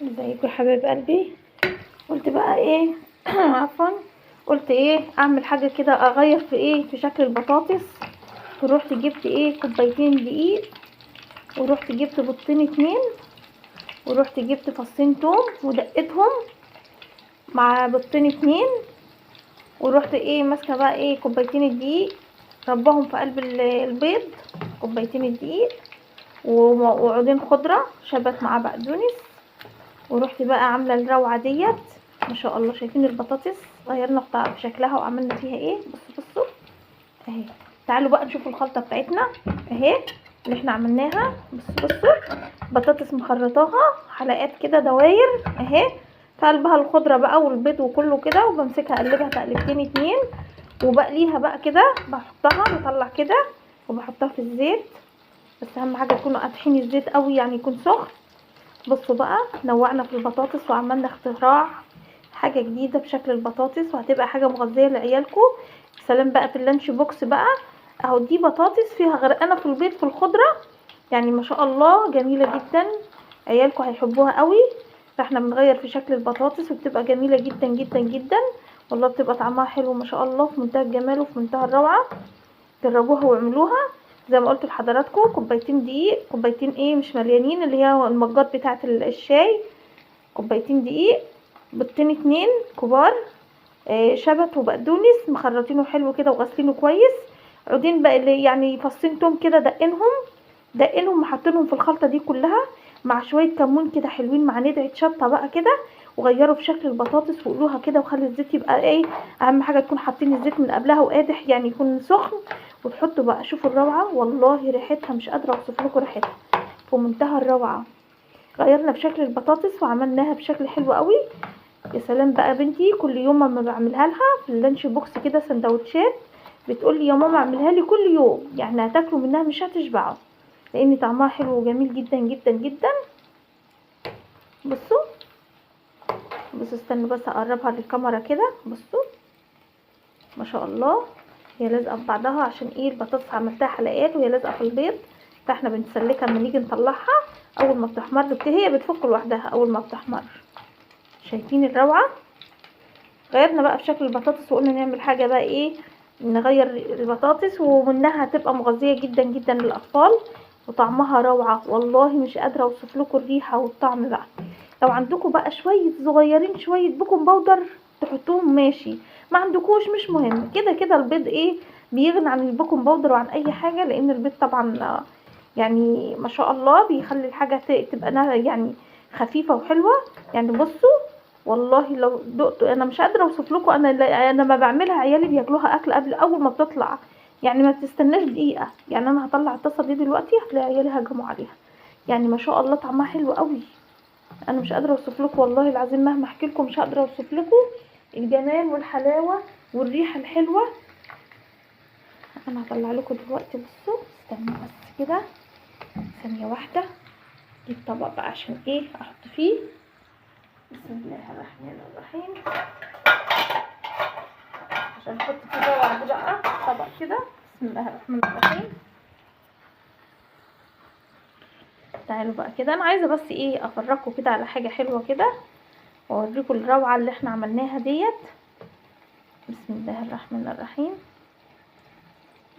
ازيكم يا حبايب قلبي. قلت بقى ايه عفوا. قلت ايه اعمل حاجه كده اغير في في شكل البطاطس. ورحت جبت كوبايتين دقيق، ورحت جبت بيضتين اتنين، ورحت جبت فصين توم ودقتهم مع بيضتين اتنين، ورحت ماسكه بقى كوبايتين الدقيق ربهم في قلب البيض، كوبايتين الدقيق وعودين خضره شبت مع بقدونس. ورحت بقى عامله الروعه ديت. ما شاء الله، شايفين البطاطس غيرنا في شكلها وعملنا فيها ايه؟ بصوا اهي. تعالوا بقى نشوف الخلطه بتاعتنا اهي اللي احنا عملناها. بصوا بطاطس مخرطاها حلقات كده دواير اهي، في قلبها الخضره بقى والبيض وكله كده، وبمسكها اقلبها تقلبتين اتنين وبقليها بقى كده، بحطها بطلع كده وبحطها في الزيت. بس اهم حاجه تكونوا قادحين الزيت قوي، يعني يكون سخن. بصوا بقى، نوعنا في البطاطس وعملنا اختراع حاجه جديده بشكل البطاطس، وهتبقى حاجه مغذيه لعيالكم. سلام بقى في اللانش بوكس بقى. اهو دي بطاطس فيها غرقانه في البيض في الخضره، يعني ما شاء الله جميله جدا، عيالكم هيحبوها قوي. فاحنا بنغير في شكل البطاطس وبتبقى جميله جدا جدا جدا، والله بتبقى طعمها حلو ما شاء الله، في منتهى الجمال وفي منتهى الروعه. جربوها واعملوها زي ما قلت لحضراتكم. كوبايتين دقيق، كوبايتين مش مليانين، اللي هي المجات بتاعه الشاي، كوبايتين دقيق، بيضتين اتنين كبار، شبت وبقدونس مخرطينه حلو كده وغسلينه كويس، عودين بقى اللي يعني فصين توم كده دقنهم وحاطينهم في الخلطه دي كلها، مع شويه كمون كده حلوين، مع ندعه شطه بقى كده، وغيروا في شكل البطاطس وقلوها كده، وخلي الزيت يبقى اهم حاجه تكون حاطين الزيت من قبلها وقادح، يعني يكون سخن. وتحطوا بقى، شوفوا الروعه والله، ريحتها مش قادره اوصف لكم ريحتها في منتهى الروعه. غيرنا بشكل البطاطس وعملناها بشكل حلو قوي. يا سلام بقى، بنتي كل يوم اما بعملها لها في اللانش بوكس كده سندوتشات بتقول لي يا ماما اعملها لي كل يوم، يعني هتاكلوا منها مش هتشبعوا، لان طعمها حلو وجميل جدا جدا جدا. بصوا استنوا بس اقربها للكاميرا كده. بصوا ما شاء الله، هي لازقه في بعضها عشان البطاطس عملتها حلقات وهي لازقه في البيض، فاحنا بنسلكها لما نيجي نطلعها. اول ما بتحمر هي بتفك لوحدها اول ما بتحمر. شايفين الروعه؟ غيرنا بقى في شكل البطاطس وقلنا نعمل حاجه بقى نغير البطاطس، ومنها هتبقى مغذيه جدا جدا للاطفال، وطعمها روعه والله، مش قادره اوصف لكم الريحه والطعم بقى. لو عندكم بقى شويه صغيرين شويه بيكنج باودر تحطوهم ماشي، ما عندكوش مش مهم، كده كده البيض بيغني عن البيكنج باودر وعن اي حاجه، لان البيض طبعا يعني ما شاء الله بيخلي الحاجه تبقى يعني خفيفه وحلوه. يعني بصوا والله لو دقتوا، انا مش قادره اوصف لكم، انا ما بعملها عيالي بياكلوها اكل قبل اول ما بتطلع، يعني ما تستناش دقيقه. يعني انا هطلع الطاسه دي دلوقتي هتلاقي عيالي هجموا عليها، يعني ما شاء الله طعمها حلو قوي. انا مش قادره اوصف لكم والله العظيم، مهما احكي لكم مش قادره اوصف لكم الجمال والحلاوه والريحه الحلوه. انا هطلع لكم دلوقتي. بصوا استنوا بس كده ثانيه واحده، اجيب طبق بقى عشان احط فيه. بسم الله الرحمن الرحيم، عشان احط فيه بقى طبق كده. بسم الله الرحمن الرحيم. تعالوا بقى كده، انا عايزه بس افرجكم كده على حاجه حلوه كده، واوريكم الروعه اللي احنا عملناها ديت. بسم الله الرحمن الرحيم.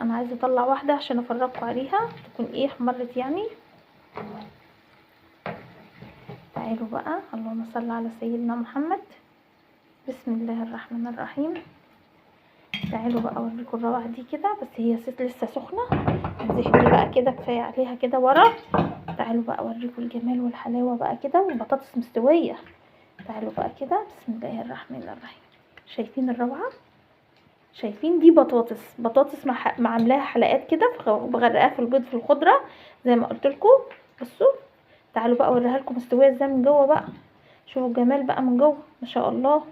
انا عايزه اطلع واحده عشان افرجكم عليها تكون احمرت يعني. تعالوا بقى، اللهم صل على سيدنا محمد. بسم الله الرحمن الرحيم. تعالوا بقى اوريكم الروعه دي كده، بس هي لسه سخنه، هنزح دي بقى كده كفايه عليها كده ورا. تعالوا بقى اوريكم الجمال والحلاوه بقى كده، والبطاطس مستويه. تعالوا بقى كده، بسم الله الرحمن الرحيم. شايفين الروعه؟ شايفين دي بطاطس مع عاملاها حلقات كده، بغرقاها في البيض في الخضره زي ما قلت لكم. بصوا تعالوا بقى اوريها لكم مستويه ازاي من جوه بقى، شوفوا الجمال بقى من جوه ما شاء الله،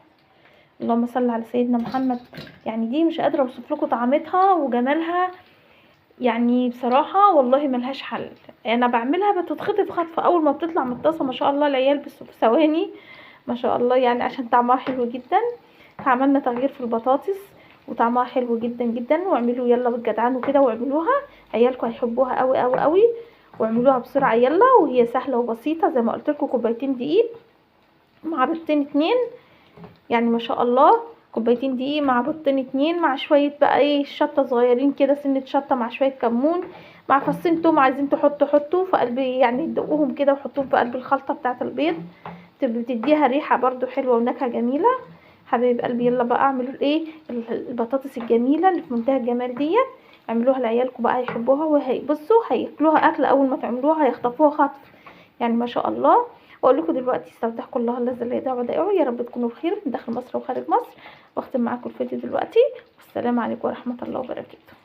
اللهم صل على سيدنا محمد. يعني دي مش قادره اوصف لكم طعمتها وجمالها، يعني بصراحه والله ملهاش حل. انا بعملها بتتخطف خطفه اول ما بتطلع من الطاسه، ما شاء الله العيال بس في ثواني ما شاء الله، يعني عشان طعمها حلو جدا. فعملنا تغيير في البطاطس وطعمها حلو جدا جدا، واعملوا يلا بالجدعان وكده واعملوها، عيالكم هيحبوها قوي قوي قوي، واعملوها بسرعه يلا، وهي سهله وبسيطه زي ما قلت لكم. كوبايتين دقيق مع بيضتين 2، يعني ما شاء الله كوبايتين دقيق مع بيضتين 2 مع شويه بقى ايه شطه صغيرين كده، سنه شطه مع شويه كمون مع فصين توم، عايزين حطوا في قلب يعني تدقوهم كده وحطوهم في قلب الخلطه بتاعه البيض، بتديها ريحه برضو حلوه ونكهه جميله. حبايب قلبي يلا بقى اعملوا الايه البطاطس الجميله اللي في منتهى الجمال ديت، اعملوها لعيالكم بقى يحبوها، وهيبصوا هياكلوها اكل اول ما تعملوها هيخطفوها خطف يعني ما شاء الله. واقول لكم دلوقتي استودعكم الله الذي لا يضيع ودائعه، يا رب تكونوا بخير داخل مصر وخارج مصر. واختم معاكم الفيديو دلوقتي، والسلام عليكم ورحمه الله وبركاته.